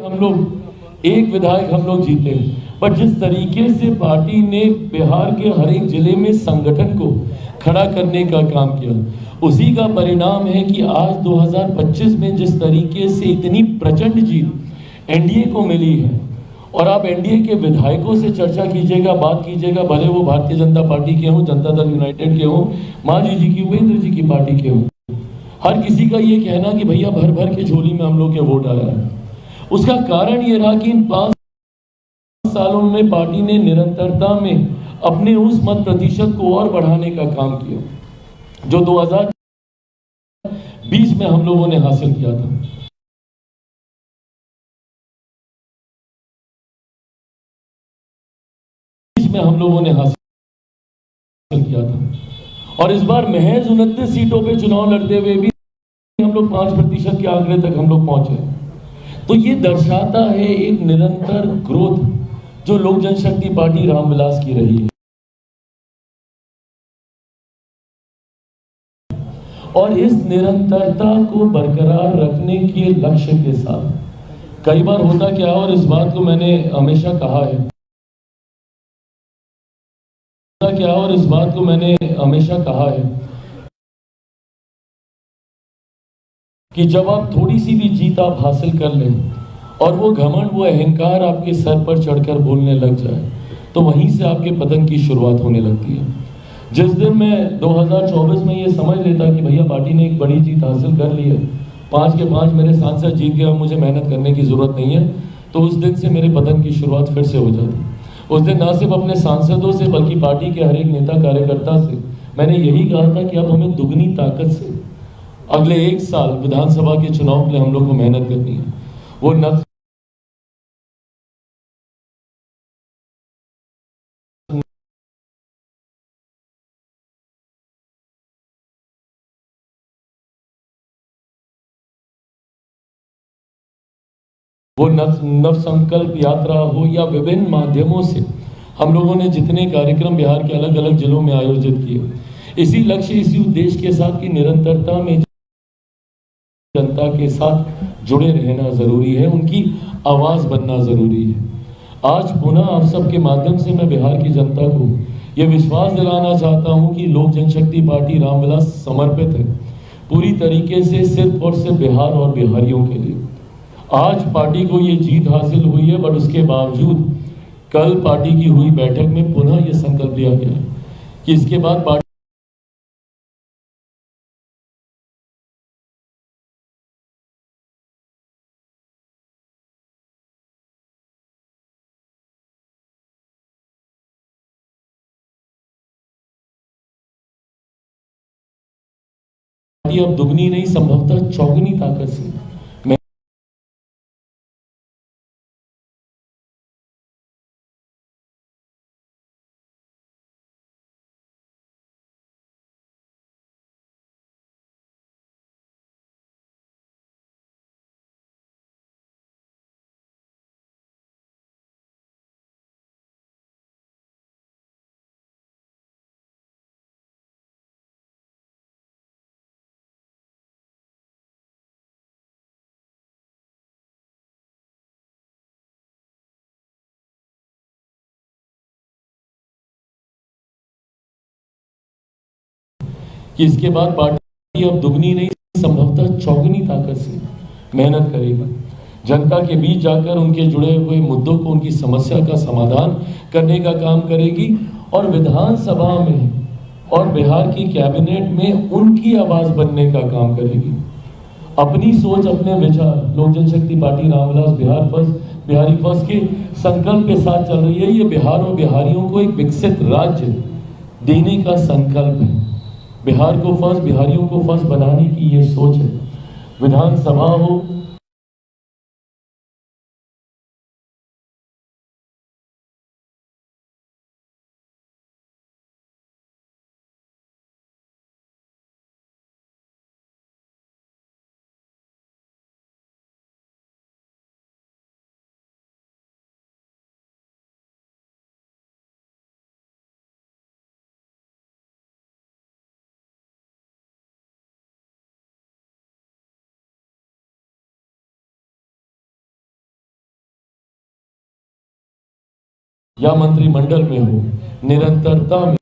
हम लोग एक विधायक हम लोग जीते, बट जिस तरीके से पार्टी ने बिहार के हर एक जिले में संगठन को खड़ा करने का काम किया, उसी का परिणाम है कि आज 2025 में जिस तरीके से इतनी प्रचंड जीत एनडीए को मिली है। और आप एनडीए के विधायकों से चर्चा कीजिएगा, बात कीजिएगा, भले वो भारतीय जनता पार्टी के हों, जनता दल यूनाइटेड के हों, मांझी जी की, उपेंद्र जी की पार्टी के हों, हर किसी का ये कहना कि भैया भर भर के झोली में हम लोग के वोट आया है। उसका कारण ये रहा कि इन 5 सालों में पार्टी ने निरंतरता में अपने उस मत प्रतिशत को और बढ़ाने का काम किया जो 2020 में हम लोगों ने हासिल किया था। में हम लोगों ने हासिल किया था और इस बार महज 29 सीटों पे चुनाव लड़ते हुए भी हम लोग 5% के आंकड़े तक हम लोग पहुंचे। तो ये दर्शाता है एक निरंतर ग्रोथ जो लोक जनशक्ति पार्टी रामविलास की रही है। और इस निरंतरता को बरकरार रखने के लक्ष्य के साथ कई बार होता क्या, और इस बात को मैंने हमेशा कहा है, क्या और इस बात को मैंने हमेशा कहा है कि जब आप थोड़ी सी भी जीत आप हासिल कर लें और वो घमंड, वो अहंकार आपके सर पर चढ़कर बोलने लग जाए, तो वहीं से आपके पतन की शुरुआत होने लगती है। जिस दिन मैं 2024 में ये समझ लेता कि भैया पार्टी ने एक बड़ी जीत हासिल कर ली है, 5 के 5 मेरे सांसद जीत गए, मुझे मेहनत करने की जरूरत नहीं है, तो उस दिन से मेरे पतन की शुरुआत फिर से हो जाती। उस दिन ना सिर्फ अपने सांसदों से बल्कि पार्टी के हर एक नेता कार्यकर्ता से मैंने यही कहा था कि अब हमें दुगनी ताकत से अगले 1 साल विधानसभा के चुनाव के लिए हम लोग को मेहनत करनी है। वो नव संकल्प यात्रा हो या विभिन्न माध्यमों से हम लोगों ने जितने कार्यक्रम बिहार के अलग अलग जिलों में आयोजित किए, इसी लक्ष्य, इसी उद्देश्य के साथ की निरंतरता में जनता के साथ जुड़े रहना जरूरी है, उनकी आवाज बनना जरूरी है। आज पुनः आप सबके माध्यम से मैं बिहार की जनता को यह विश्वास दिलाना चाहता हूं कि लोक जनशक्ति पार्टी रामविलास समर्पित है पूरी तरीके से सिर्फ और सिर्फ बिहार और बिहारियों के लिए। आज पार्टी को ये जीत हासिल हुई है, बट उसके बावजूद कल पार्टी की हुई बैठक में पुनः यह संकल्प लिया गया कि इसके बाद पार्टी अब दुगनी नहीं, संभवतः चौगुनी ताकत से कि इसके बाद पार्टी अब दुगनी नहीं, संभवतः चौगुनी ताकत से मेहनत करेगी, जनता के बीच जाकर उनके जुड़े हुए मुद्दों को, उनकी समस्या का समाधान करने का काम करेगी और विधानसभा में और बिहार की कैबिनेट में उनकी आवाज बनने का काम करेगी। अपनी सोच, अपने विचार Lok Janshakti party Ramvilas Bihar first, Bihari first के संकल्प के साथ चल रही है। ये बिहार और बिहारियों को एक विकसित राज्य देने का संकल्प है। बिहार को फर्स्ट, बिहारियों को फर्स्ट बनाने की ये सोच है। विधानसभा हो या मंत्रिमंडल में हो, निरंतरता में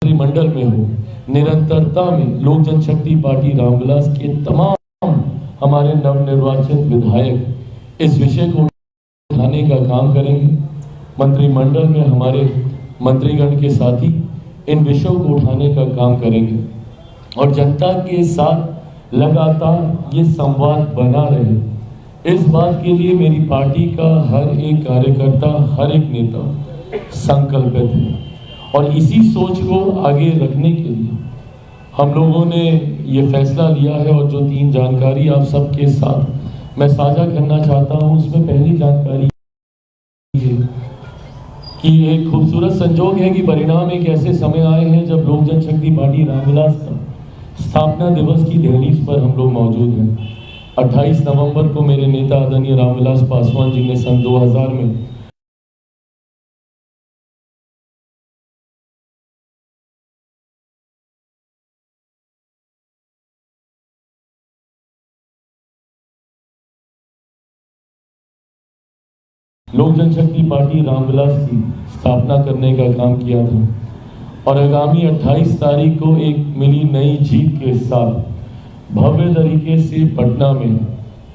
मंत्रिमंडल में हो, निरंतरता में लोक जनशक्ति पार्टी रामविलास के तमाम हमारे नवनिर्वाचित विधायक इस विषय को उठाने का काम करेंगे। मंत्रिमंडल में हमारे मंत्रीगण के साथी इन विषयों को उठाने का काम करेंगे और जनता के साथ लगातार ये संवाद बना रहे। इस बात के लिए मेरी पार्टी का हर एक कार्यकर्ता, हर एक नेता संकल्पित है और इसी सोच को आगे रखने के लिए हम लोगों ने ये फैसला लिया है। और जो 3 जानकारी आप सबके साथ मैं साझा करना चाहता हूँ, उसमें पहली जानकारी ये कि एक खूबसूरत संजोग है कि परिणाम एक ऐसे समय आए हैं जब लोक जनशक्ति पार्टी रामविलास का स्थापना दिवस की दहलीज पर हम लोग मौजूद हैं। 28 नवंबर को मेरे नेता आदरणीय रामविलास पासवान जी ने सन 2000 में लोक जनशक्ति पार्टी रामविलास की स्थापना करने का काम किया था और आगामी 28 तारीख को एक मिली नई जीत के साथ भव्य तरीके से पटना में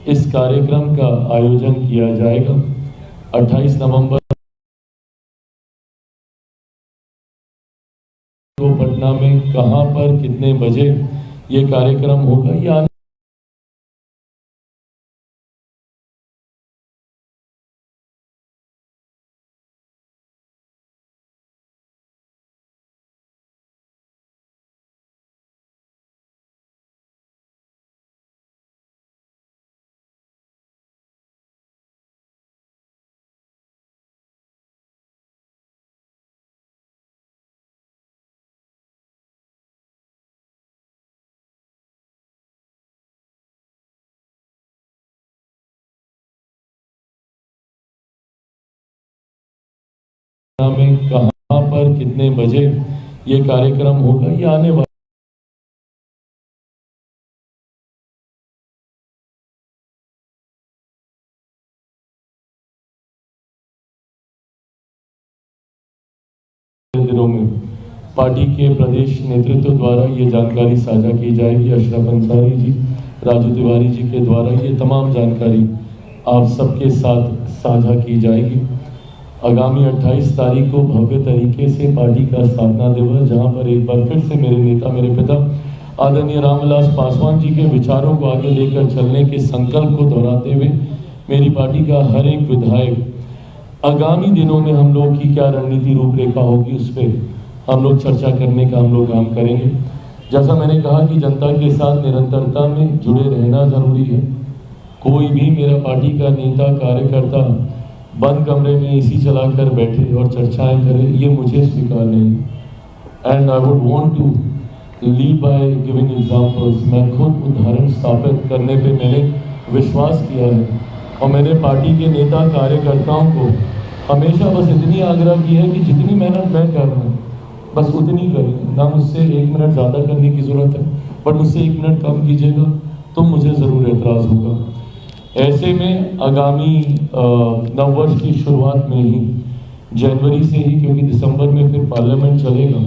इस कार्यक्रम का आयोजन किया जाएगा। 28 नवंबर को पटना में कहां पर कितने बजे ये कार्यक्रम होगा, ये में कहां पर कितने बजे ये कार्यक्रम होगा, ये आने वाले दिनों में पार्टी के प्रदेश नेतृत्व द्वारा ये जानकारी साझा की जाएगी। अशरफ अंसारी जी, राजू तिवारी जी के द्वारा ये तमाम जानकारी आप सबके साथ साझा की जाएगी। आगामी 28 तारीख को भव्य तरीके से पार्टी का स्थापना दिवस, जहां पर एक बार फिर से मेरे नेता, मेरे पिता आदरणीय रामविलास पासवान जी के विचारों को आगे लेकर चलने के संकल्प को दोहराते हुए मेरी पार्टी का हर एक विधायक आगामी दिनों में हम लोग की क्या रणनीति रूपरेखा होगी, उस पर हम लोग चर्चा करने का हम लोग काम करेंगे। जैसा मैंने कहा कि जनता के साथ निरंतरता में जुड़े रहना जरूरी है। कोई भी मेरा पार्टी का नेता, कार्यकर्ता बंद कमरे में एसी चलाकर बैठे और चर्चाएं करे, ये मुझे स्वीकार नहीं। And I would want to lead by giving examples. मैं खुद उदाहरण स्थापित करने पे मैंने विश्वास किया है और मैंने पार्टी के नेता, कार्यकर्ताओं को हमेशा बस इतनी आग्रह की है कि जितनी मेहनत मैं कर रहा हूँ बस उतनी करें, ना मुझसे 1 मिनट ज़्यादा करने की ज़रूरत है, बट मुझसे 1 मिनट कम कीजिएगा तो मुझे ज़रूर एतराज़ होगा। ऐसे में आगामी नववर्ष की शुरुआत में ही, जनवरी से ही, क्योंकि दिसंबर में फिर पार्लियामेंट चलेगा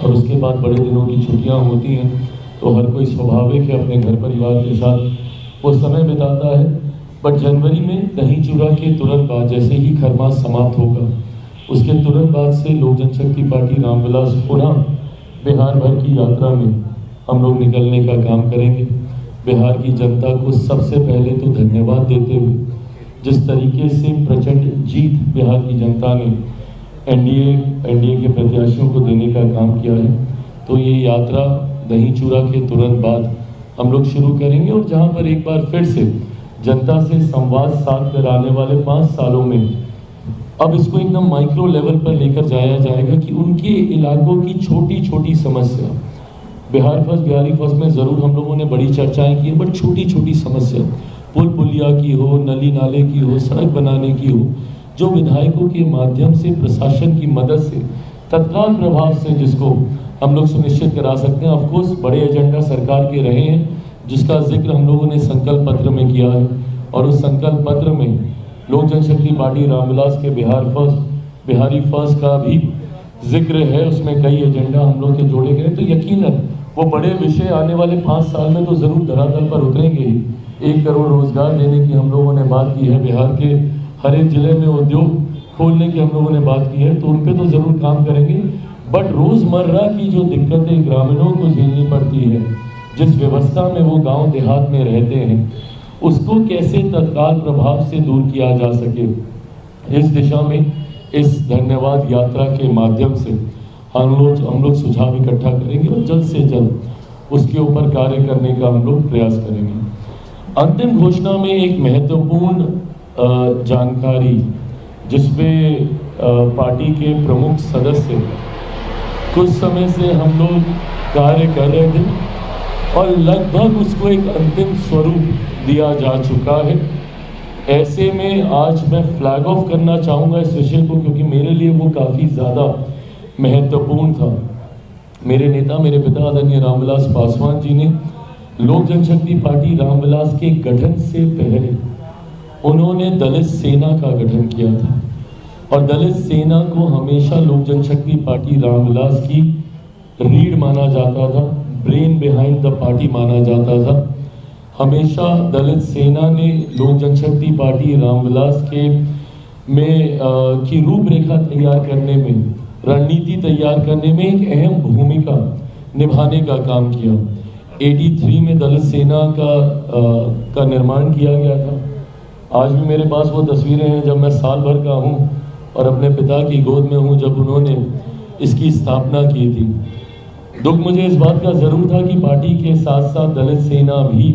और उसके बाद बड़े दिनों की छुट्टियां होती हैं, तो हर कोई स्वाभाविक है अपने घर परिवार के साथ वो समय बिताता है। बट जनवरी में दही चूड़ा के तुरंत बाद, जैसे ही खरमास समाप्त होगा, उसके तुरंत बाद से लोक जनशक्ति पार्टी रामविलास पुनः बिहार भर की यात्रा में हम लोग निकलने का काम करेंगे। बिहार की जनता को सबसे पहले तो धन्यवाद देते हुए, जिस तरीके से प्रचंड जीत बिहार की जनता ने एनडीए के प्रत्याशियों को देने का काम किया है, तो ये यात्रा दही चूड़ा के तुरंत बाद हम लोग शुरू करेंगे। और जहां पर एक बार फिर से जनता से संवाद साध कर आने वाले 5 सालों में अब इसको एकदम माइक्रो लेवल पर लेकर जाया जाएगा कि उनके इलाकों की छोटी छोटी समस्या, बिहार फर्स्ट बिहारी फर्स्ट में ज़रूर हम लोगों ने बड़ी चर्चाएं की, बट छोटी छोटी समस्या, पुल पुलिया की हो, नली नाले की हो, सड़क बनाने की हो, जो विधायकों के माध्यम से प्रशासन की मदद से तत्काल प्रभाव से जिसको हम लोग सुनिश्चित करा सकते हैं। ऑफकोर्स बड़े एजेंडा सरकार के रहे हैं, जिसका जिक्र हम लोगों ने संकल्प पत्र में किया है, और उस संकल्प पत्र में लोक जनशक्ति पार्टी रामविलास के बिहारी फर्स्ट का भी जिक्र है। उसमें कई एजेंडा हम लोग के जोड़े गए, तो यकीनन वो बड़े विषय आने वाले 5 साल में तो ज़रूर धरातल पर उतरेंगे ही। 1 करोड़ रोजगार देने की हम लोगों ने बात की है, बिहार के हर एक जिले में उद्योग खोलने की हम लोगों ने बात की है, तो उन पर तो ज़रूर काम करेंगे। बट रोज़मर्रा की जो दिक्कतें ग्रामीणों को झेलनी पड़ती है, जिस व्यवस्था में वो गांव देहात में रहते हैं, उसको कैसे तत्काल प्रभाव से दूर किया जा सके, इस दिशा में इस धन्यवाद यात्रा के माध्यम से हम लोग सुझाव इकट्ठा करेंगे और जल्द से जल्द उसके ऊपर कार्य करने का हम लोग प्रयास करेंगे। अंतिम घोषणा में एक महत्वपूर्ण जानकारी, जिसपे पार्टी के प्रमुख सदस्य कुछ समय से हम लोग कार्य कर रहे थे और लगभग उसको एक अंतिम स्वरूप दिया जा चुका है। ऐसे में आज मैं फ्लैग ऑफ करना चाहूँगा इस विषय को, क्योंकि मेरे लिए वो काफ़ी ज़्यादा महत्वपूर्ण था। मेरे नेता, मेरे पिता आदरणीय रामविलास पासवान जी ने लोक जनशक्ति पार्टी रामविलास के गठन से पहले उन्होंने दलित सेना का गठन किया था, और दलित सेना को हमेशा लोक जनशक्ति पार्टी रामविलास की रीढ़ माना जाता था, ब्रेन बिहाइंड द पार्टी माना जाता था। हमेशा दलित सेना ने लोक जनशक्ति पार्टी रामविलास के में की रूपरेखा तैयार करने में, रणनीति तैयार करने में एक अहम भूमिका निभाने का काम किया। 83 में दलित सेना का निर्माण किया गया था। आज भी मेरे पास वो तस्वीरें हैं जब मैं साल भर का हूँ और अपने पिता की गोद में हूँ जब उन्होंने इसकी स्थापना की थी। दुख मुझे इस बात का ज़रूर था कि पार्टी के साथ साथ दलित सेना भी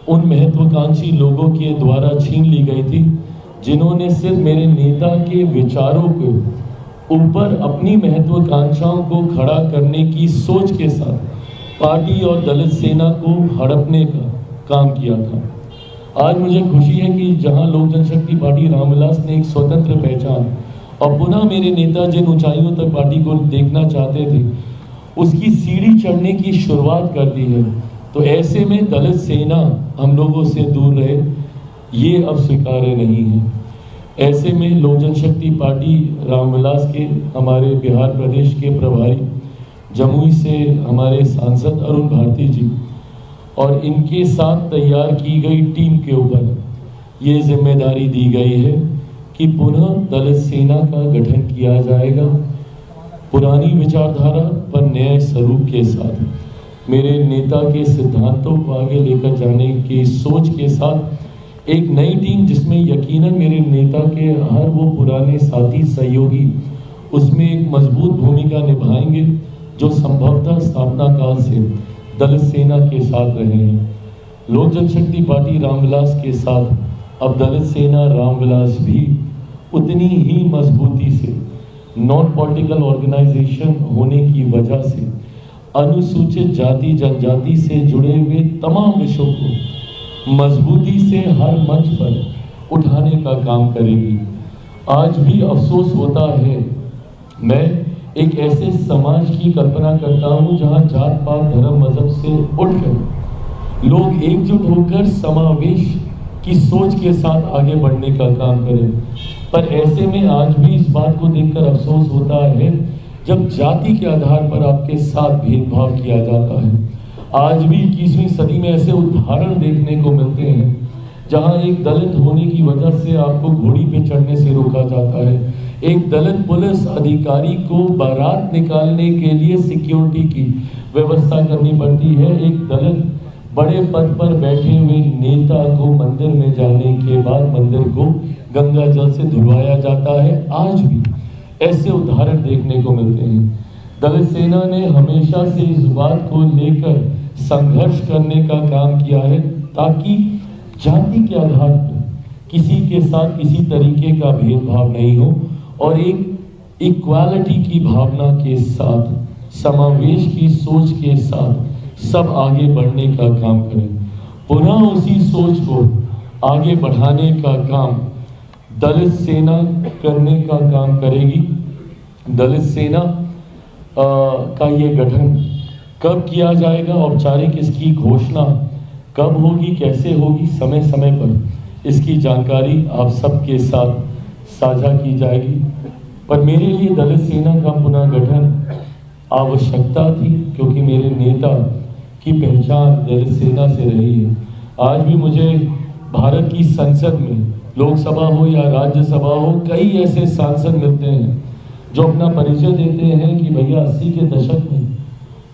उन महत्वाकांक्षी लोगों के द्वारा छीन ली गई थी, जिन्होंने सिर्फ मेरे नेता के विचारों के ऊपर अपनी महत्वाकांक्षाओं को खड़ा करने की सोच के साथ पार्टी और दलित सेना को हड़पने का काम किया था। आज मुझे खुशी है कि जहां लोक जनशक्ति पार्टी रामविलास ने एक स्वतंत्र पहचान और पुनः मेरे नेता जिन ऊंचाइयों तक पार्टी को देखना चाहते थे, उसकी सीढ़ी चढ़ने की शुरुआत कर दी है। तो ऐसे में दलित सेना हम लोगों से दूर रहे, ये अब स्वीकार्य नहीं है। ऐसे में लोक जनशक्ति पार्टी रामविलास के हमारे बिहार प्रदेश के प्रभारी जमुई से हमारे सांसद अरुण भारती जी और इनके साथ तैयार की गई टीम के ऊपर ये जिम्मेदारी दी गई है कि पुनः दलित सेना का गठन किया जाएगा, पुरानी विचारधारा पर नए स्वरूप के साथ, मेरे नेता के सिद्धांतों को आगे लेकर जाने की सोच के साथ एक नई टीम, जिसमें यकीनन मेरे नेता के हर वो पुराने साथी सहयोगी उसमें एक मजबूत भूमिका निभाएंगे जो संभवतः स्थापना काल से दलित सेना के साथ रहे हैं। लोक जनशक्ति पार्टी रामविलास के साथ अब दलित सेना रामविलास भी उतनी ही मजबूती से नॉन पॉलिटिकल ऑर्गेनाइजेशन होने की वजह से अनुसूचित जाति जनजाति से जुड़े हुए तमाम विषयों को मजबूती से हर मंच पर उठाने का काम करेगी। आज भी अफसोस होता है, मैं एक ऐसे समाज की कल्पना करता हूँ जहाँ जात पात धर्म मजहब से उठकर लोग एकजुट होकर समावेश की सोच के साथ आगे बढ़ने का काम करें। पर ऐसे में आज भी इस बात को देखकर अफसोस होता है जब जाति के आधार पर आपके साथ भेदभाव किया जाता है। आज भी 21वीं सदी में ऐसे उदाहरण देखने को मिलते हैं जहां एक दलित होने की वजह से आपको घोड़ी पे चढ़ने से रोका जाता है, एक दलित पुलिस अधिकारी को बारात निकालने के लिए सिक्योरिटी की व्यवस्था करनी पड़ती है, एक दलित बड़े पद पर बैठे हुए नेता को मंदिर में जाने के बाद मंदिर को गंगा जल से धुलवाया जाता है। आज भी ऐसे उदाहरण देखने को मिलते हैं। दलित सेना ने हमेशा से इस बात को लेकर संघर्ष करने का काम किया है ताकि जाति के आधार पर किसी के साथ किसी तरीके का भेदभाव नहीं हो और एक इक्वालिटी की भावना के साथ, समावेश की सोच के साथ सब आगे बढ़ने का काम करें। पुनः उसी सोच को आगे बढ़ाने का काम दलित सेना करने का काम करेगी। दलित सेना का ये गठन कब किया जाएगा, औपचारिक इसकी घोषणा कब होगी, कैसे होगी, समय समय पर इसकी जानकारी आप सबके साथ साझा की जाएगी। पर मेरे लिए दलित सेना का पुनः गठन आवश्यकता थी क्योंकि मेरे नेता की पहचान दलित सेना से रही है। आज भी मुझे भारत की संसद में, लोकसभा हो या राज्यसभा हो, कई ऐसे सांसद मिलते हैं जो अपना परिचय देते हैं कि भैया 80 के दशक में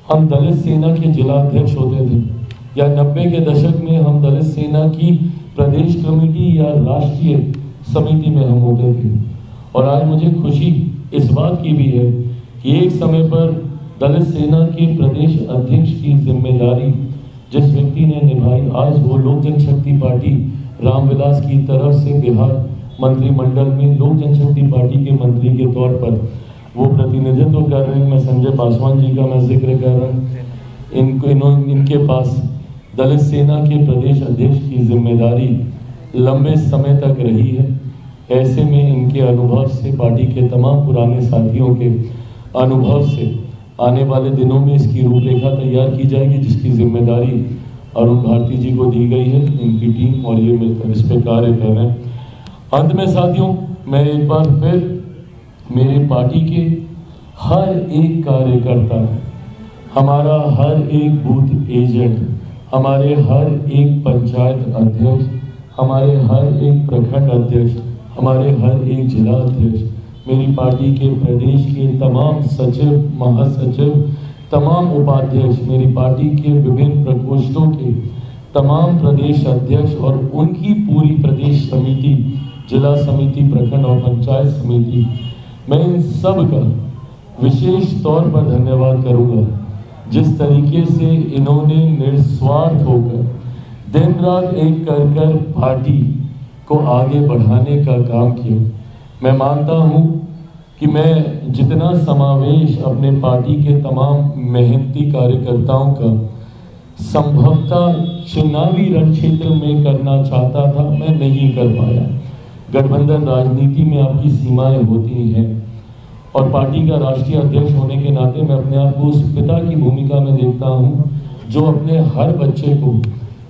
हम दलित सेना के जिला अध्यक्ष होते थे या 90 के दशक में हम दलित सेना की प्रदेश कमेटी या राष्ट्रीय समिति में हम होते थे। और आज मुझे खुशी इस बात की भी है कि एक समय पर दलित सेना के प्रदेश अध्यक्ष की जिम्मेदारी जिस व्यक्ति ने निभाई, आज वो लोक जनशक्ति पार्टी रामविलास की तरफ से बिहार मंत्रिमंडल में लोक जनशक्ति पार्टी के मंत्री के तौर पर वो प्रतिनिधित्व कर रहे हैं। मैं संजय पासवान जी का मैं जिक्र कर रहा हूँ। इनके पास दलित सेना के प्रदेश अध्यक्ष की जिम्मेदारी लंबे समय तक रही है। ऐसे में इनके अनुभव से, पार्टी के तमाम पुराने साथियों के अनुभव से आने वाले दिनों में इसकी रूपरेखा तैयार की जाएगी, जिसकी जिम्मेदारी अरुण भारती जी को दी गई है। इनकी टीम और ये मिलकर इस पर कार्य कर रहे हैं। अंत में साथियों, मैं एक बार फिर मेरी पार्टी के हर एक कार्यकर्ता, हमारा हर एक बूथ एजेंट, हमारे हर एक पंचायत अध्यक्ष, हमारे हर एक प्रखंड अध्यक्ष, हमारे हर एक जिला अध्यक्ष, मेरी पार्टी के प्रदेश के तमाम सचिव, महासचिव, तमाम उपाध्यक्ष, मेरी पार्टी के विभिन्न प्रकोष्ठों के तमाम प्रदेश अध्यक्ष और उनकी पूरी प्रदेश समिति, जिला समिति, प्रखंड और पंचायत समिति, मैं इन सब का विशेष तौर पर धन्यवाद करूंगा। जिस तरीके से इन्होंने निस्वार्थ होकर दिन रात एक कर पार्टी को आगे बढ़ाने का काम किया। मैं मानता हूं कि मैं जितना समावेश अपने पार्टी के तमाम मेहनती कार्यकर्ताओं का संभवतः चुनावी रण क्षेत्र में करना चाहता था, मैं नहीं कर पाया। गठबंधन राजनीति में आपकी सीमाएं होती हैं और पार्टी का राष्ट्रीय अध्यक्ष होने के नाते मैं अपने आप को उस पिता की भूमिका में देखता हूं जो अपने हर बच्चे को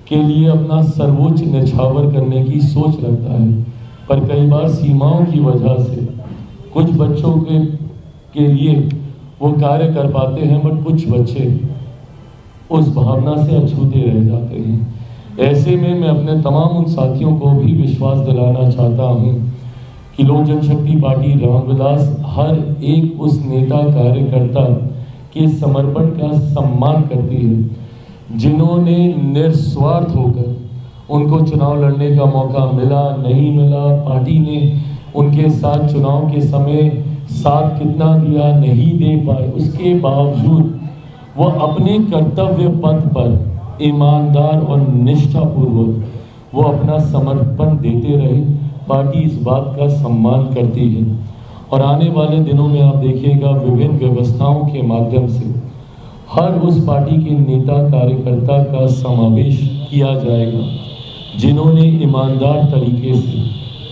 के लिए अपना सर्वोच्च न्यौछावर करने की सोच रखता है। पर कई बार सीमाओं की वजह से कुछ बच्चों के लिए वो कार्य कर पाते हैं, बट कुछ बच्चे उस भावना से अछूते रह जाते हैं। ऐसे में मैं अपने तमाम उन साथियों को भी विश्वास दिलाना चाहता हूं कि लोक जनशक्ति पार्टी रामविलास हर एक उस नेता कार्यकर्ता के समर्पण का सम्मान करती है जिन्होंने निस्वार्थ होकर, उनको चुनाव लड़ने का मौका मिला नहीं मिला, पार्टी ने उनके साथ चुनाव के समय साथ कितना दिया नहीं दे पाए, उसके बावजूद वो अपने कर्तव्य पथ पर ईमानदार और निष्ठापूर्वक वो अपना समर्पण देते रहे। पार्टी इस बात का सम्मान करती है और आने वाले दिनों में आप देखिएगा विभिन्न व्यवस्थाओं के माध्यम से हर उस पार्टी के नेता कार्यकर्ता का समावेश किया जाएगा जिन्होंने ईमानदार तरीके से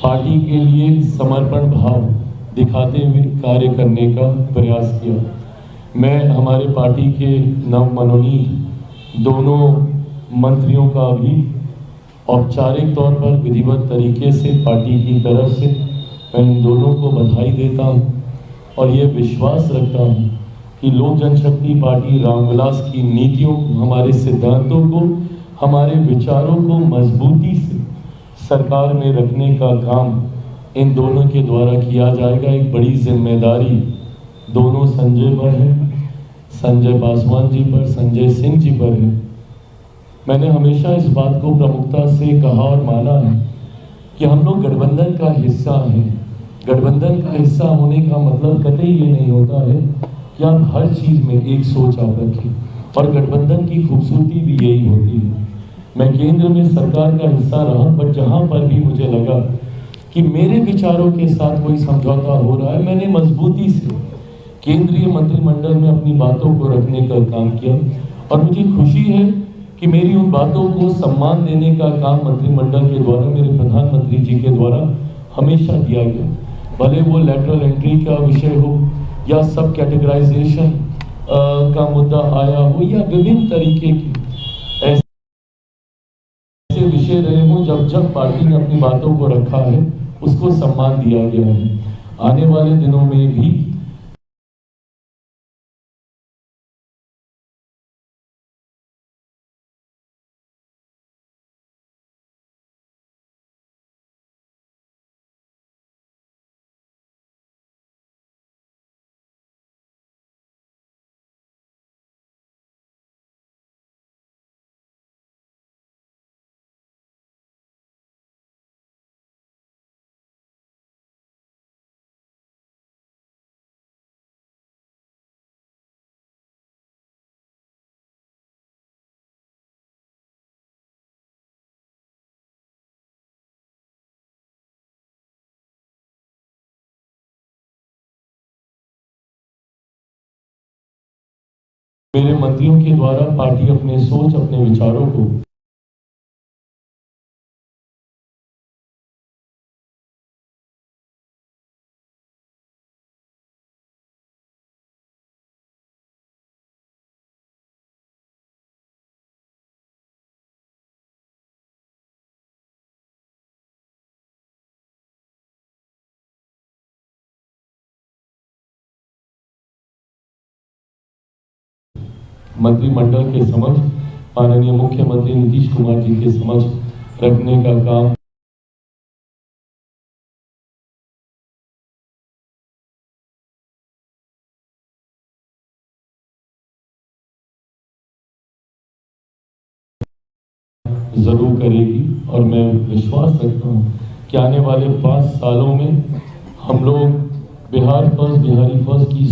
पार्टी के लिए समर्पण भाव दिखाते हुए कार्य करने का प्रयास किया। मैं हमारे पार्टी के नवमनोनीत दोनों मंत्रियों का भी औपचारिक तौर पर विधिवत तरीके से पार्टी की तरफ से मैं इन दोनों को बधाई देता हूं और ये विश्वास रखता हूं कि लोक जनशक्ति पार्टी रामविलास की नीतियों, हमारे सिद्धांतों को, हमारे विचारों को मजबूती से सरकार में रखने का काम इन दोनों के द्वारा किया जाएगा। एक बड़ी जिम्मेदारी दोनों संजय पर है, संजय पासवान जी पर, संजय सिंह जी पर है। मैंने हमेशा इस बात को प्रमुखता से कहा और माना है कि हम लोग गठबंधन का हिस्सा हैं। गठबंधन का हिस्सा होने का मतलब कतई ये नहीं होता है कि आप हर चीज़ में एक सोच आप रखें, और गठबंधन की खूबसूरती भी यही होती है। मैं केंद्र में सरकार का हिस्सा रहा, बट जहाँ पर भी मुझे लगा कि मेरे विचारों के साथ कोई समझौता हो रहा है, मैंने मजबूती से केंद्रीय मंत्रिमंडल में अपनी बातों को रखने का काम किया। और मुझे खुशी है कि मेरी उन बातों को सम्मान देने का काम मंत्रिमंडल के द्वारा, मेरे प्रधानमंत्री जी के द्वारा हमेशा दिया गया। भले वो लेटरल एंट्री का विषय हो, या सब कैटेगराइजेशन का मुद्दा आया हो, या विभिन्न तरीके के ऐसे विषय रहे हों, जब जब पार्टी ने अपनी बातों को रखा है उसको सम्मान दिया गया है। आने वाले दिनों में भी मेरे मंत्रियों के द्वारा पार्टी अपने सोच, अपने विचारों को मंत्रिमंडल के समक्ष, माननीय मुख्यमंत्री नीतीश कुमार जी के समक्ष रखने का काम जरूर करेगी। और मैं विश्वास रखता हूँ कि आने वाले 5 सालों में हम लोग बिहार फर्स्ट, बिहारी फर्स्ट की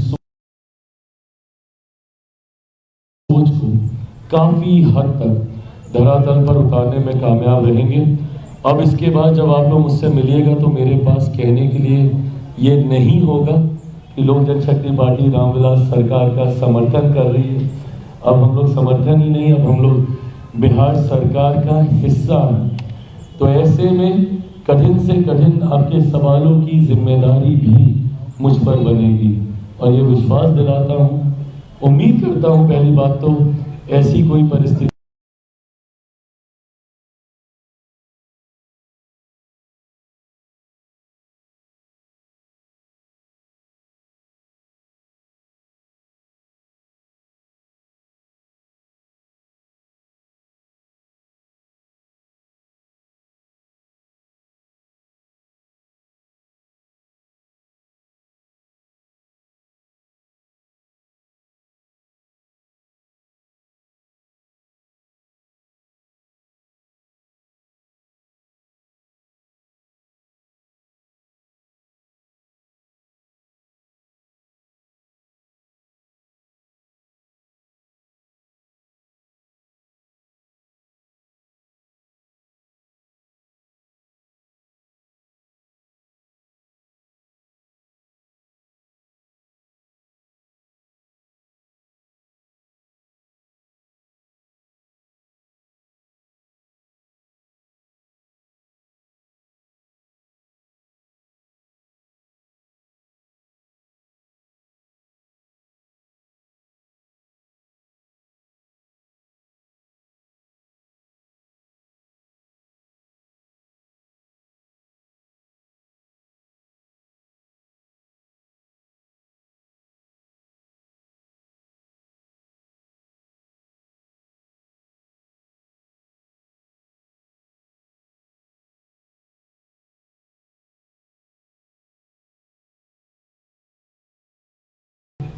सोच को काफी हद तक धरातल पर उतारने में कामयाब रहेंगे। अब इसके बाद जब आप लोग मुझसे मिलिएगा तो मेरे पास कहने के लिए ये नहीं होगा कि लोक जनशक्ति पार्टी रामविलास सरकार का समर्थन कर रही है। अब हम लोग समर्थन ही नहीं, अब हम लोग बिहार सरकार का हिस्सा है। तो ऐसे में कठिन से कठिन आपके सवालों की जिम्मेदारी भी मुझ पर बनेगी, और ये विश्वास दिलाता हूँ, उम्मीद करता हूँ, पहली बात तो ऐसी कोई परिस्थिति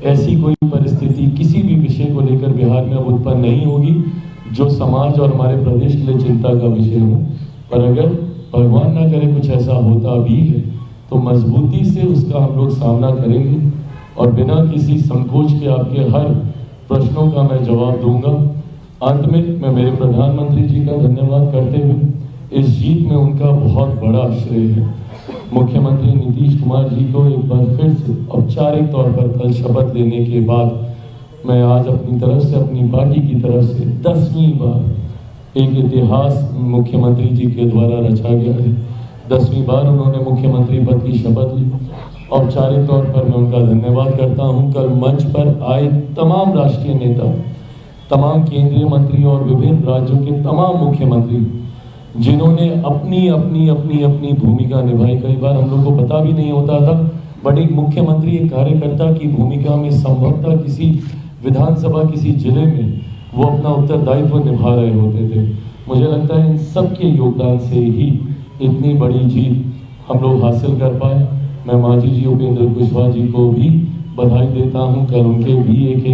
ऐसी कोई परिस्थिति किसी भी विषय को लेकर बिहार में अब उत्पन्न नहीं होगी। जो समाज और हमारे प्रदेश के लिए चिंता का विषय हो। पर अगर भगवान ना करे कुछ ऐसा होता भी है तो मजबूती से उसका हम लोग सामना करेंगे और बिना किसी संकोच के आपके हर प्रश्नों का मैं जवाब दूंगा। अंत में मैं मेरे प्रधानमंत्री जी का धन्यवाद करते हुए इस जीत में उनका बहुत बड़ा श्रेय है। मुख्यमंत्री नीतीश कुमार जी को एक बार फिर से औपचारिक तौर पर कल शपथ लेने के बाद मैं आज अपनी तरफ से, अपनी पार्टी की तरफ से 10वीं बार एक इतिहास मुख्यमंत्री जी के द्वारा रचा गया है। 10वीं बार उन्होंने मुख्यमंत्री पद की शपथ ली। औपचारिक तौर पर मैं उनका धन्यवाद करता हूं। कल मंच पर आए तमाम राष्ट्रीय नेता, तमाम केंद्रीय मंत्री और विभिन्न राज्यों के तमाम मुख्यमंत्री जिन्होंने अपनी अपनी अपनी अपनी भूमिका निभाई। कई बार हम लोग को पता भी नहीं होता था, बट एक मुख्यमंत्री, एक कार्यकर्ता की भूमिका में संभवतः किसी विधानसभा, किसी जिले में वो अपना उत्तरदायित्व निभा रहे होते थे। मुझे लगता है इन सबके योगदान से ही इतनी बड़ी जीत हम लोग हासिल कर पाए। मैं मांझी जी, उपेंद्र कुशवाहा जी को भी बधाई देता हूं। कल उनके भी एक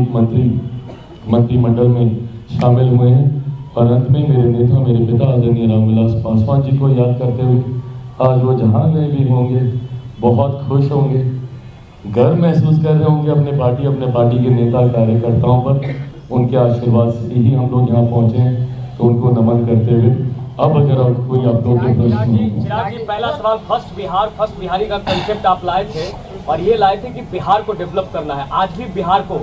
मंत्रिमंडल में शामिल हुए हैं। और अंत में मेरे नेता, मेरे पिता आदरणीय रामविलास पासवान जी को याद करते हुए आज वो जहाँ गए भी होंगे बहुत खुश होंगे, गर्व महसूस कर रहे होंगे अपने पार्टी के नेता कार्यकर्ताओं पर। उनके आशीर्वाद से ही हम लोग यहाँ पहुँचे हैं, तो उनको नमन करते हुए अब अगर और कोई आप लोगों के प्रश्न हो। चिराग जी, पहला सवाल, फर्स्ट बिहार, फर्स्ट बिहारी का कंसेप्ट आप लाए थे और ये लाए थे कि बिहार को डेवलप करना है। आज भी बिहार को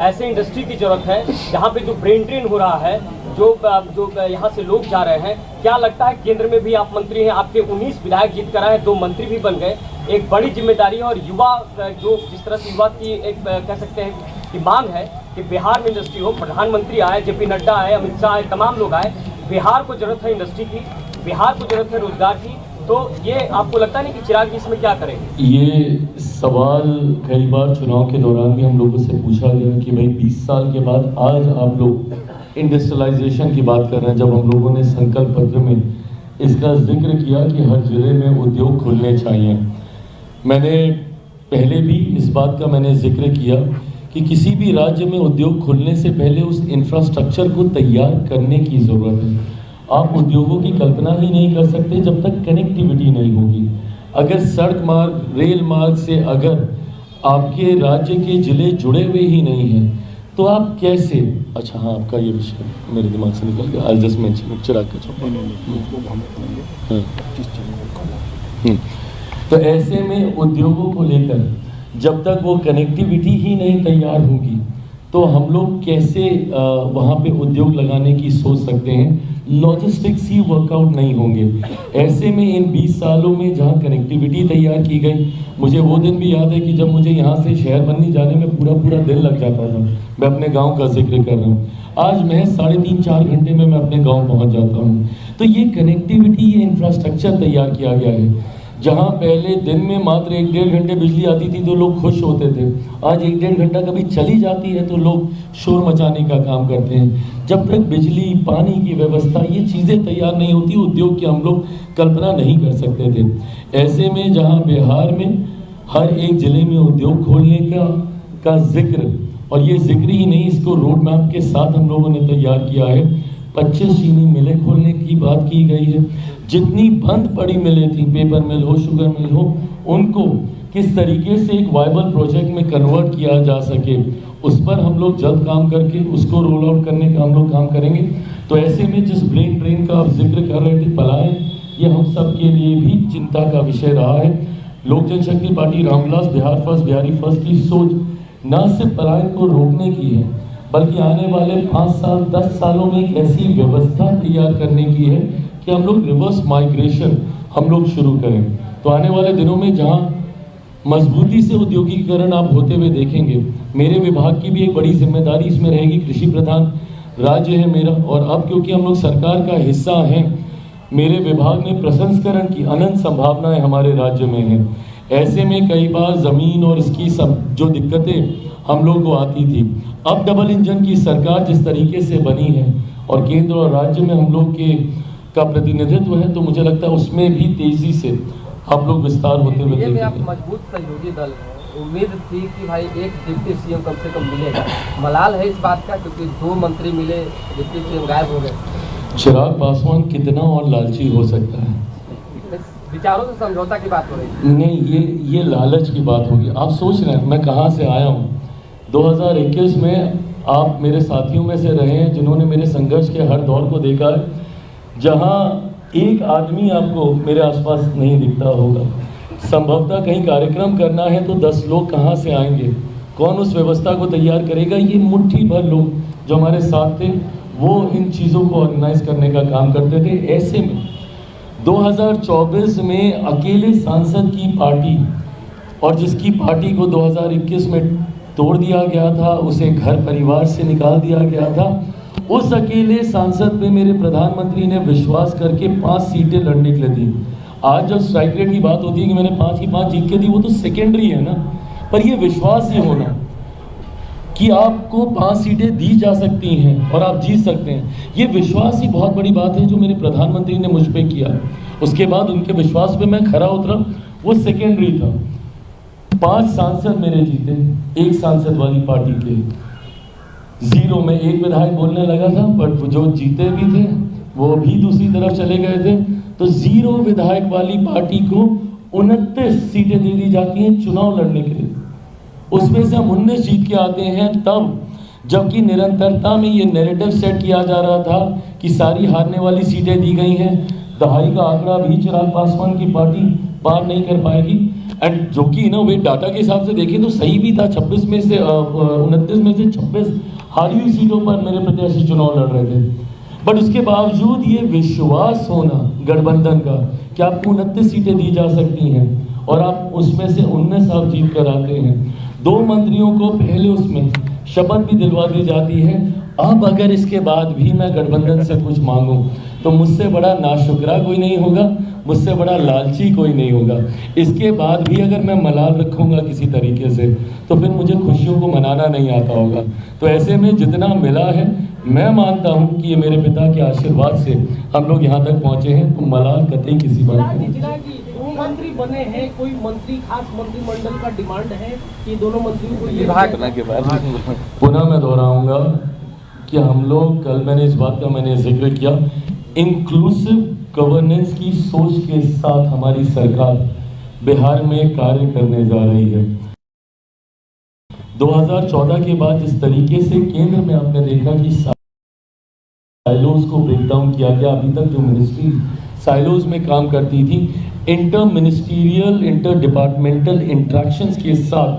ऐसे इंडस्ट्री की जरूरत है जहाँ पे जो ब्रेन ड्रेन हो रहा है, जो यहाँ से लोग जा रहे हैं। क्या लगता है, केंद्र में भी आप मंत्री हैं, आपके 19 विधायक जीत कर आए, 2 मंत्री भी बन गए, एक बड़ी जिम्मेदारी है। और युवा जो जिस तरह से युवा की एक कह सकते हैं कि मांग है कि बिहार में इंडस्ट्री हो। प्रधानमंत्री आए, JP नड्डा आए, अमित शाह आए, तमाम लोग आए। बिहार को जरूरत है इंडस्ट्री की, बिहार को जरूरत है रोजगार की। तो ये आपको लगता नहीं कि चिराग जी इसमें क्या करेंगे? ये सवाल कई बार चुनाव के दौरान भी हम लोगों से पूछा गया कि भाई 20 साल के बाद आज आप लोग इंडस्ट्रियलाइजेशन की बात कर रहे हैं। जब हम लोगों ने संकल्प पत्र में इसका जिक्र किया कि हर जिले में उद्योग खुलने चाहिए, मैंने पहले भी इस बात का मैंने जिक्र किया कि किसी भी राज्य में उद्योग खुलने से पहले उस इंफ्रास्ट्रक्चर को तैयार करने की ज़रूरत है। आप उद्योगों की कल्पना ही नहीं कर सकते जब तक कनेक्टिविटी नहीं होगी। अगर सड़क मार्ग, रेल मार्ग से अगर आपके राज्य के जिले जुड़े हुए ही नहीं हैं तो आप कैसे। अच्छा हाँ, आपका ये विषय मेरे दिमाग से निकल गया। आज 10 मिनट चिराग का तो ऐसे में उद्योगों को लेकर जब तक वो कनेक्टिविटी ही नहीं तैयार होगी तो हम लोग कैसे वहाँ पे उद्योग लगाने की सोच सकते हैं। लॉजिस्टिक्स ही वर्कआउट नहीं होंगे। ऐसे में इन 20 सालों में जहाँ कनेक्टिविटी तैयार की गई, मुझे वो दिन भी याद है कि जब मुझे यहाँ से शहर बन्नी जाने में पूरा दिन लग जाता था। मैं अपने गांव का जिक्र कर रहा हूँ, आज मैं 3.5-4 घंटे में मैं अपने गांव पहुँच जाता हूँ। तो ये कनेक्टिविटी, ये इंफ्रास्ट्रक्चर तैयार किया गया है। जहाँ पहले दिन में मात्र 1-1.5 घंटे बिजली आती थी तो लोग खुश होते थे, आज 1-1.5 घंटा कभी चली जाती है तो लोग शोर मचाने का काम करते हैं। जब तक बिजली, पानी की व्यवस्था, ये चीज़ें तैयार नहीं होती, उद्योग की हम लोग कल्पना नहीं कर सकते थे। ऐसे में जहाँ बिहार में हर एक जिले में उद्योग खोलने का जिक्र, और ये जिक्र ही नहीं, इसको रोड मैप के साथ हम लोगों ने तैयार किया है। 25 चीनी मिलें खोलने की बात की गई है। जितनी बंद पड़ी मिलें थी, पेपर मिल हो, शुगर मिल हो, उनको किस तरीके से एक वायबल प्रोजेक्ट में कन्वर्ट किया जा सके, उस पर हम लोग जल्द काम करके उसको रोल आउट करने का हम लोग काम करेंगे। तो ऐसे में जिस ब्रेन ड्रेन का आप जिक्र कर रहे थे, पलायन, ये हम सब के लिए भी चिंता का विषय रहा है। Lok Janshakti party Ramvilas Bihar first, Bihari first की सोच न सिर्फ पलायन को रोकने की है, बल्कि आने वाले 5 साल 10 सालों में एक ऐसी व्यवस्था तैयार करने की है कि हम लोग रिवर्स माइग्रेशन हम लोग शुरू करें। तो आने वाले दिनों में जहां मजबूती से औद्योगिकीकरण आप होते हुए देखेंगे, मेरे विभाग की भी एक बड़ी जिम्मेदारी इसमें रहेगी। कृषि प्रधान राज्य है मेरा, और अब क्योंकि हम लोग सरकार का हिस्सा हैं, मेरे विभाग में प्रसंस्करण की अनंत संभावनाएं हमारे राज्य में हैं। ऐसे में कई बार ज़मीन और इसकी सब जो दिक्कतें हम लोग को आती थी, अब डबल इंजन की सरकार जिस तरीके से बनी है और केंद्र और राज्य में हम लोग का प्रतिनिधित्व है, तो मुझे लगता है उसमें भी तेजी से हम लोग विस्तार होते हुए आप मजबूत सहयोगी दल हैं। उम्मीद थी कि भाई एक डिप्टी सीएम कम से कम मिलेगा, मलाल है इस बात का, क्योंकि 2 मंत्री मिले, डिप्टी सीएम गायब हो गए। चिराग पासवान कितना और लालची हो सकता है? विचारों से समझौता की बात हो रही है। नहीं, ये लालच की बात होगी। आप सोच रहे हैं मैं कहाँ से आया हूँ। 2021 में आप मेरे साथियों में से रहे हैं जिन्होंने मेरे संघर्ष के हर दौर को देखा है, जहाँ एक आदमी आपको मेरे आसपास नहीं दिखता होगा। संभवतः कहीं कार्यक्रम करना है तो 10 लोग कहाँ से आएंगे, कौन उस व्यवस्था को तैयार करेगा? ये मुट्ठी भर लोग जो हमारे साथ थे वो इन चीज़ों को ऑर्गेनाइज करने का काम करते थे। ऐसे में 2024 में अकेले सांसद की पार्टी, और जिसकी पार्टी को 2021 में तोड़ दिया गया था, उसे घर परिवार से निकाल दिया गया था, उस अकेले सांसद पे मेरे प्रधानमंत्री ने विश्वास करके 5 सीटें लड़ने के लिए दी। आज जब स्ट्राइक रेट की बात होती है कि मैंने 5 की 5 जीत के दी, वो तो सेकेंडरी है ना, पर ये विश्वास ही होना कि आपको 5 सीटें दी जा सकती हैं और आप जीत सकते हैं, ये विश्वास ही बहुत बड़ी बात है जो मेरे प्रधानमंत्री ने मुझ पे किया। उसके बाद उनके विश्वास पे मैं खरा उतरा, वो सेकेंडरी था। 5 सांसद मेरे जीते, 1 सांसद वाली पार्टी के 0 में 1 विधायक बोलने लगा था, बट जो जीते भी थे वो भी दूसरी तरफ चले गए थे। तो 0 विधायक वाली पार्टी को 29 सीटें दे दी जाती हैं चुनाव लड़ने के लिए। उसमें से हम 19 जीत के आते हैं तब, जबकि निरंतरता में ये नैरेटिव सेट किया जा रहा था कि सारी हारने वाली सीटें दी गई हैं। दहाई का आंकड़ा भी चिराग पासवान की पार्टी पार नहीं कर पाएगी, एंड जो कि ना वे डाटा के हिसाब से देखें तो सही भी था। 29 में से 26 हारी हुई सीटों पर मेरे प्रत्याशी चुनाव लड़ रहे थे। बट उसके बावजूद ये विश्वास होना गठबंधन का कि आपको 29 सीटें दी जा सकती हैं और आप उसमें से 19 आप जीत कर आते हैं। 2 मंत्रियों को पहले उसमें शपथ भी दिलवा दी जाती है। अब अगर इसके बाद भी मैं गठबंधन से कुछ मांगूं तो मुझसे बड़ा नाशुक्रा कोई नहीं होगा, मुझसे बड़ा लालची कोई नहीं होगा। इसके बाद भी अगर मैं मलाल रखूंगा किसी तरीके से तो फिर मुझे खुशियों को मनाना नहीं आता होगा। तो ऐसे में जितना मिला है, मैं मानता हूं कि ये मेरे पिता के आशीर्वाद से हम लोग यहाँ तक पहुँचे हैं, तो मलाल कतई किसी बात नहीं। मंत्री बने हैं, कोई मंत्री खास मंत्रिमंडल का डिमांड है कि दोनों मंत्रियों को ये पुनः मैं दोहराऊंगा कि हम लोग, कल मैंने इस बात का मैंने जिक्र किया, इंक्लूसिव गवर्नेंस की सोच के साथ हमारी सरकार बिहार में कार्य करने जा रही है। 2014 के बाद जिस तरीके से केंद्र में आपने देखा कि साइलोज को ब्रेक डाउन किया गया, अभी तक जो मिनिस्ट्री साइलोज में काम करती थी, inter ministerial inter departmental interactions के साथ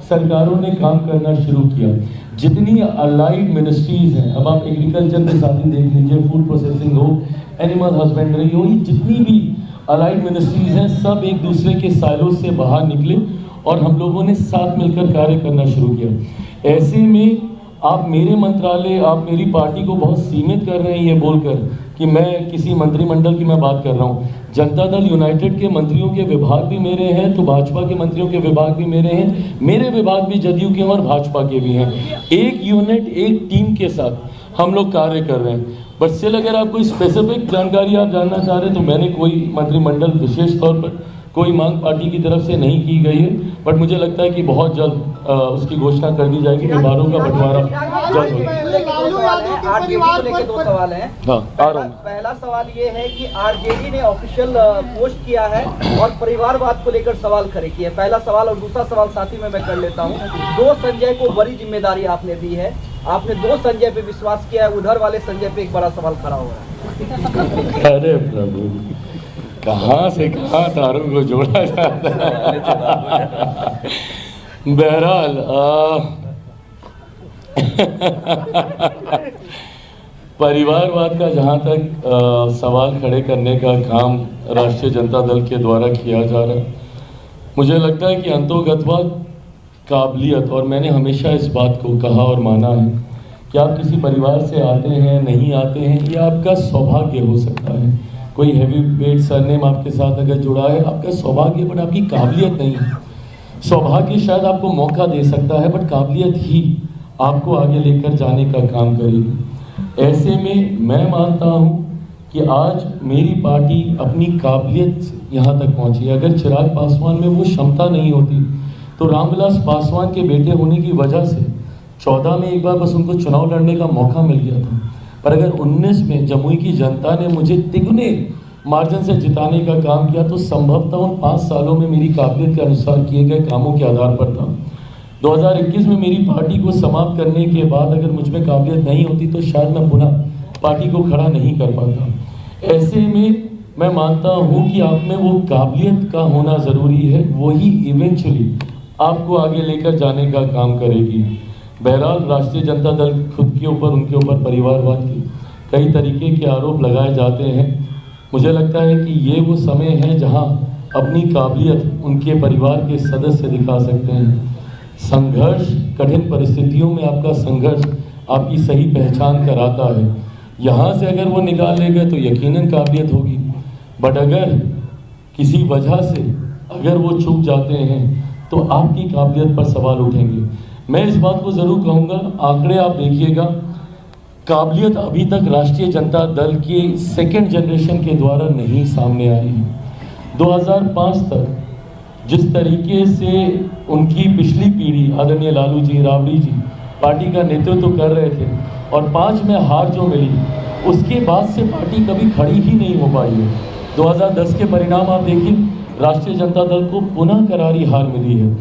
सरकारों ने काम करना शुरू किया। जितनी अलाइड मिनिस्ट्रीज हैं, अब आप एग्रीकल्चर के साथ ही देख लीजिए, फूड प्रोसेसिंग हो, एनिमल हस्बेंड्री हो, ये जितनी भी अलाइड मिनिस्ट्रीज हैं सब एक दूसरे के साइलोज से बाहर निकले और हम लोगों ने साथ मिलकर कार्य करना शुरू किया। ऐसे में आप मेरे मंत्रालय, आप मेरी पार्टी को बहुत सीमित कर रहे हैं ये बोलकर कि मैं किसी मंत्रिमंडल की मैं बात कर रहा हूँ। जनता दल यूनाइटेड के मंत्रियों के विभाग भी मेरे हैं, तो भाजपा के मंत्रियों के विभाग भी मेरे हैं, मेरे विभाग भी जदयू के और भाजपा के भी हैं। एक यूनिट, एक टीम के साथ हम लोग कार्य कर रहे हैं। बट स्टिल अगर आप कोई स्पेसिफिक जानकारी आप जानना चाह रहे हैं तो मैंने कोई मंत्रिमंडल विशेष तौर पर कोई मांग पार्टी की तरफ से नहीं की गई है, बट मुझे लगता है कि बहुत जल्द उसकी घोषणा कर दी जाएगी। विभागों का बंटवारा जल्द होगा। 2 सवाल हैं। हाँ, आ रहा हूँ। पहला सवाल ये है कि आरजेडी ने ऑफिशियल पोस्ट किया है और परिवारवाद को लेकर सवाल खड़े किए। पहला सवाल, और दूसरा सवाल साथ ही में मैं कर लेता हूँ। 2 संजय को बड़ी जिम्मेदारी आपने दी है, आपने 2 संजय पे विश्वास किया है, उधर वाले संजय पे एक बड़ा सवाल खड़ा हो रहा है। अरे प्रभु, कहाँ से कहाँ तारों को जोड़ा जाता है। बहरहाल परिवारवाद का जहाँ तक सवाल खड़े करने का काम राष्ट्रीय जनता दल के द्वारा किया जा रहा है, मुझे लगता है कि अंतोगत्वा काबिलियत, और मैंने हमेशा इस बात को कहा और माना है कि आप किसी परिवार से आते हैं नहीं आते हैं, ये आपका सौभाग्य हो सकता है। कोई हैवी वेट सरनेम आपके साथ अगर जुड़ा है, आपका सौभाग्य, बट आपकी काबिलियत नहीं है। सौभाग्य शायद आपको मौका दे सकता है, बट काबिलियत ही आपको आगे लेकर जाने का काम करेगी। ऐसे में मैं मानता हूँ कि आज मेरी पार्टी अपनी काबिलियत यहाँ तक पहुँची। अगर चिराग पासवान में वो क्षमता नहीं होती तो रामविलास पासवान के बेटे होने की वजह से 14 में एक बार बस उनको चुनाव लड़ने का मौका मिल गया था, पर अगर 19 में जमुई की जनता ने मुझे तिगुने मार्जिन से जिताने का काम किया तो संभवतः उन 5 सालों में मेरी काबिलियत के अनुसार किए गए कामों के आधार पर था। 2021 में मेरी पार्टी को समाप्त करने के बाद अगर मुझ में काबिलियत नहीं होती तो शायद मैं पुनः पार्टी को खड़ा नहीं कर पाता। ऐसे में मैं मानता हूँ कि आप में वो काबिलियत का होना ज़रूरी है, वही इवेंचुअली आपको आगे लेकर जाने का काम करेगी। बहरहाल राष्ट्रीय जनता दल खुद के ऊपर, उनके ऊपर परिवारवाद के कई तरीके के आरोप लगाए जाते हैं। मुझे लगता है कि ये वो समय है जहां अपनी काबिलियत उनके परिवार के सदस्य दिखा सकते हैं। संघर्ष, कठिन परिस्थितियों में आपका संघर्ष आपकी सही पहचान कराता है। यहाँ से अगर वो निकाल ले गए तो यकीनन काबिलियत होगी, बट अगर किसी वजह से अगर वो चूक जाते हैं तो आपकी काबिलियत पर सवाल उठेंगे। मैं इस बात को ज़रूर कहूँगा, आंकड़े आप देखिएगा, काबिलियत अभी तक राष्ट्रीय जनता दल के सेकेंड जनरेशन के द्वारा नहीं सामने आई है। 2005 तक जिस तरीके से उनकी पिछली पीढ़ी आदरणीय लालू जी, राबड़ी जी पार्टी का नेतृत्व कर रहे थे और 5 में हार जो मिली, उसके बाद से पार्टी कभी खड़ी ही नहीं हो पाई है। 2010 के परिणाम आप देखिए, राष्ट्रीय जनता दल को पुनः करारी हार मिली है।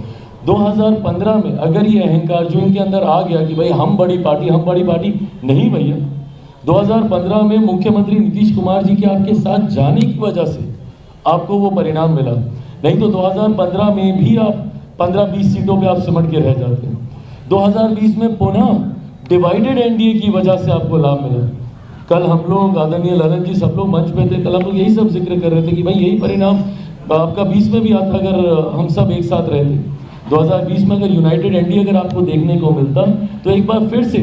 2015 में अगर ये अहंकार जो इनके अंदर आ गया कि भाई हम बड़ी पार्टी, नहीं भैया, 2015 में मुख्यमंत्री नीतीश कुमार जी के आपके साथ जाने की वजह से आपको वो परिणाम मिला, नहीं तो 2015 में भी आप 15-20 सीटों पे आप सिमट के रह जाते हैं। 2020 में पुनः डिवाइडेड एनडीए की वजह से आपको लाभ मिला। कल हम लोग, आदरणीय ललन जी सब लोग मंच पे थे, कल हम लोग यही सब जिक्र कर रहे थे कि भाई यही परिणाम आपका 20 में भी आता अगर हम सब एक साथ रहते। 2020 में अगर यूनाइटेड एनडीए अगर आपको देखने को मिलता तो एक बार फिर से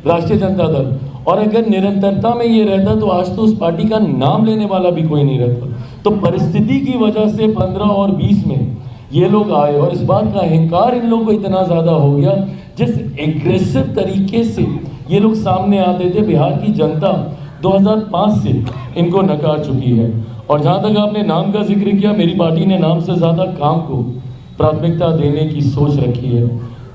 राष्ट्रीय जनता दल, और अगर निरंतरता में ये रहता तो आज तो उस पार्टी का नाम लेने वाला भी कोई नहीं रहता। तो परिस्थिति की वजह से 15 और 20 में ये लोग आए और इस बात का अहंकार इन लोगों को इतना ज़्यादा हो गया, जिस एग्रेसिव तरीके से ये लोग सामने आते थे, बिहार की जनता 2005 से इनको नकार चुकी है। और जहाँ तक आपने नाम का जिक्र किया, मेरी पार्टी ने नाम से ज़्यादा काम को प्राथमिकता देने की सोच रखी है।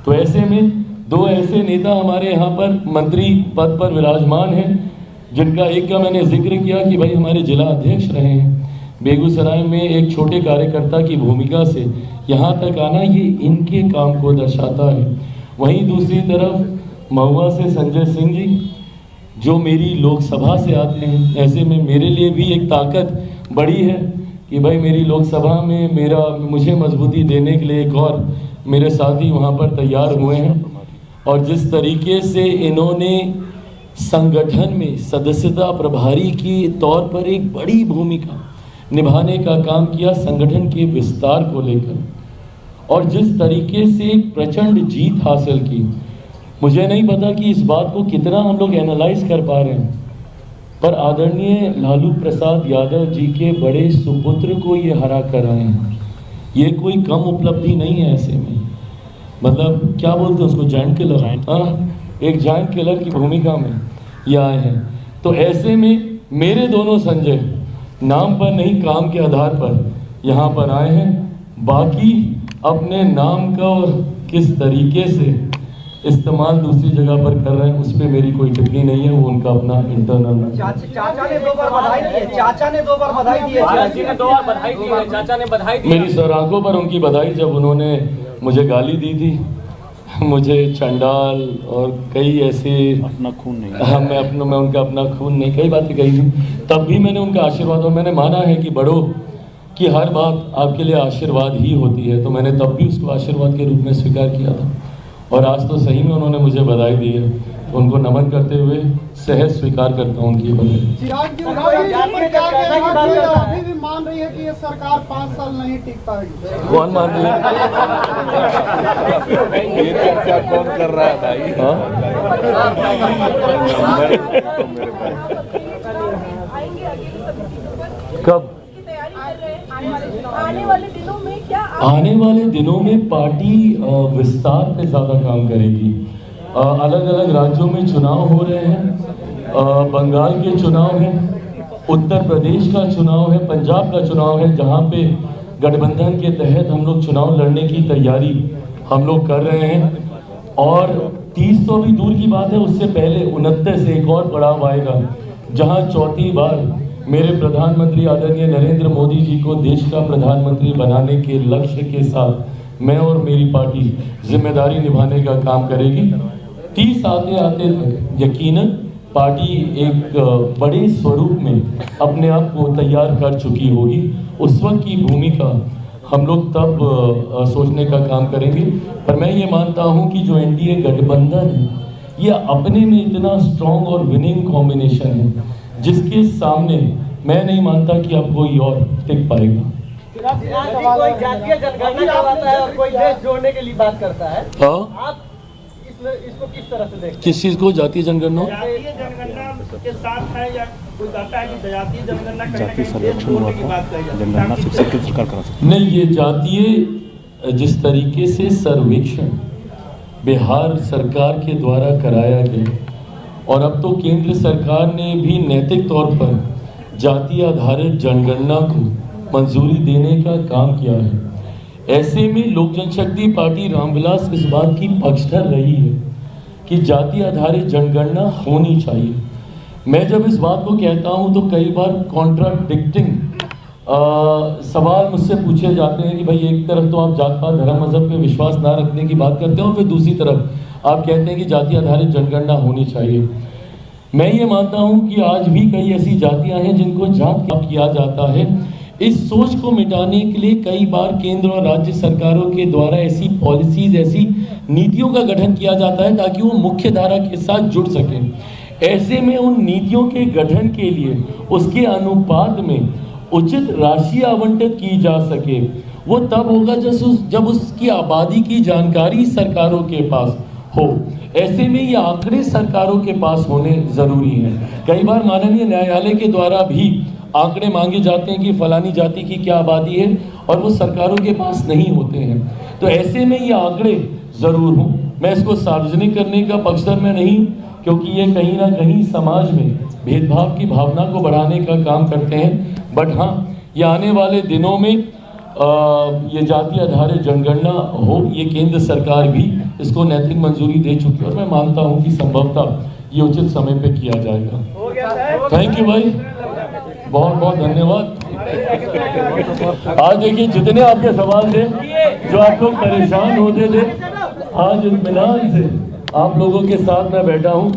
तो ऐसे में 2 ऐसे नेता हमारे यहाँ पर मंत्री पद पर विराजमान हैं, जिनका एक का मैंने जिक्र किया कि भाई हमारे जिला अध्यक्ष रहे हैं। बेगूसराय में एक छोटे कार्यकर्ता की भूमिका से यहाँ तक आना, ये इनके काम को दर्शाता है। वहीं दूसरी तरफ महुआ से संजय सिंह जी, जो मेरी लोकसभा से आते हैं, ऐसे में मेरे लिए भी एक ताकत बड़ी है कि भाई मेरी लोकसभा में मुझे मजबूती देने के लिए एक और मेरे साथी वहाँ पर तैयार हुए हैं। और जिस तरीके से इन्होंने संगठन में सदस्यता प्रभारी के तौर पर एक बड़ी भूमिका निभाने का काम किया संगठन के विस्तार को लेकर, और जिस तरीके से एक प्रचंड जीत हासिल की, मुझे नहीं पता कि इस बात को कितना हम लोग एनालाइज कर पा रहे हैं, पर आदरणीय लालू प्रसाद यादव जी के बड़े सुपुत्र को ये हरा कर आए हैं। ये कोई कम उपलब्धि नहीं है। ऐसे में मतलब क्या बोलते हैं उसको, जायंट किलर, एक जायंट किलर की भूमिका में ये आए हैं। तो ऐसे में मेरे दोनों संजय नाम पर नहीं काम के आधार पर यहाँ पर आए हैं। बाकी अपने नाम का और किस तरीके से इस्तेमाल दूसरी जगह पर कर रहे हैं उस पर मेरी कोई टिप्पणी नहीं है, वो उनका अपना इंटरनल। चाचा ने 2 बार बधाई दी है, चाचा ने 2 बार बधाई दी है, चाचा ने बधाई दी। मेरी सराखों पर उनकी बधाई, जब उन्होंने मुझे गाली दी थी, मुझे चंडाल और कई ऐसे, अपना खून नहीं, हाँ मैं उनका अपना खून नहीं, कई बातें कही थी, तब भी मैंने उनका आशीर्वाद, और मैंने माना है कि बड़ों की हर बात आपके लिए आशीर्वाद ही होती है, तो मैंने तब भी उसको आशीर्वाद के रूप में स्वीकार किया था। और आज तो सही में उन्होंने मुझे बधाई दी है, उनको नमन करते हुए सहज स्वीकार करता हूँ उनकी बधाई। अभी भी मान रही है कि ये सरकार 5 साल नहीं टिक पाएगी। कौन मान रही है? ये चर्चा कौन कर रहा है भाई? कब? आने वाले दिनों में क्या आने वाले दिनों में पार्टी विस्तार पे ज़्यादा काम करेगी। अलग अलग राज्यों में चुनाव हो रहे हैं, बंगाल के चुनाव हैं, उत्तर प्रदेश का चुनाव है, पंजाब का चुनाव है, जहाँ पे गठबंधन के तहत हम लोग चुनाव लड़ने की तैयारी हम लोग कर रहे हैं। और 30 तो भी दूर की बात है, उससे पहले 29 से एक और पड़ाव आएगा, जहां चौथी बार मेरे प्रधानमंत्री आदरणीय नरेंद्र मोदी जी को देश का प्रधानमंत्री बनाने के लक्ष्य के साथ मैं और मेरी पार्टी जिम्मेदारी निभाने का काम करेगी। 30 आते आते तक यकीनन पार्टी एक बड़े स्वरूप में अपने आप को तैयार कर चुकी होगी। उस वक्त की भूमिका हम लोग तब सोचने का काम करेंगे। पर मैं ये मानता हूँ कि जो एनडीए गठबंधन है ये अपने में इतना स्ट्रॉन्ग और विनिंग कॉम्बिनेशन है, जिसके सामने मैं नहीं मानता कि अब कोई और टिक पाएगा। कोई जातीय जनगणना करवाता है और कोई देश जोड़ने के लिए बात करता है, हाँ, आप इसको किस तरह से देखते हैं? किस चीज को? जातीय जनगणना जातीय जनगणना के साथ है या कोई कहता है कि जातीय जनगणना कहीं ना जातीय कहीं देश सर्वेक्षण हुआ जोड़ने की बात था, कही जाती है। जनगणना सिर्फ केंद्र सरकार करा सकती नहीं, ये जातीय जिस तरीके से सर्वेक्षण बिहार सरकार के द्वारा कराया गया और अब तो केंद्र सरकार ने भी नैतिक तौर पर जातीय आधारित जनगणना को मंजूरी देने का काम किया है। ऐसे में लोक जनशक्ति पार्टी रामविलास इस बात की पक्षधर रही है कि जातीय आधारित जनगणना होनी चाहिए। मैं जब इस बात को कहता हूं तो कई बार कॉन्ट्राडिक्टिंग सवाल मुझसे पूछे जाते हैं कि भाई एक तरफ तो आप जात पात धर्म मजहब पे विश्वास ना रखने की बात करते हैं और फिर दूसरी तरफ आप कहते हैं कि जाति आधारित जनगणना होनी चाहिए। मैं ये मानता हूं कि आज भी कई ऐसी जातियां हैं जिनको जात किया जाता है। इस सोच को मिटाने के लिए कई बार केंद्र और राज्य सरकारों के द्वारा ऐसी पॉलिसीज, ऐसी नीतियों का गठन किया जाता है ताकि वो मुख्य धारा के साथ जुड़ सकें। ऐसे में उन नीतियों के गठन के लिए उसके अनुपात में उचित राशि आवंटित की जा सके। वो तब होगा जब उसकी आबादी की जानकारी सरकारों के पास हो। ऐसे में ये आंकड़े सरकारों के पास होने जरूरी हैं। कई बार माननीय न्यायालय के द्वारा भी आंकड़े मांगे जाते हैं कि फलानी जाति की क्या आबादी है और वो सरकारों के पास नहीं होते हैं। तो ऐसे में ये आंकड़े जरूर हों। मैं इसको सार्वजनिक करने का पक्षधर में नहीं, क्योंकि ये कहीं ना कहीं समाज में भेदभाव की भावना को बढ़ाने का काम करते हैं। बट हाँ, ये आने वाले दिनों में ये जाति आधारित जनगणना हो, ये केंद्र सरकार भी इसको नैतिक मंजूरी दे चुकी है और मैं मानता हूँ कि संभवतः ये उचित समय पे किया जाएगा। थैंक यू भाई, बहुत बहुत धन्यवाद। आज देखिए जितने आपके सवाल थे जो आप लोग परेशान होते थे, आज इत्मीनान से आप लोगों के साथ मैं बैठा हूँ।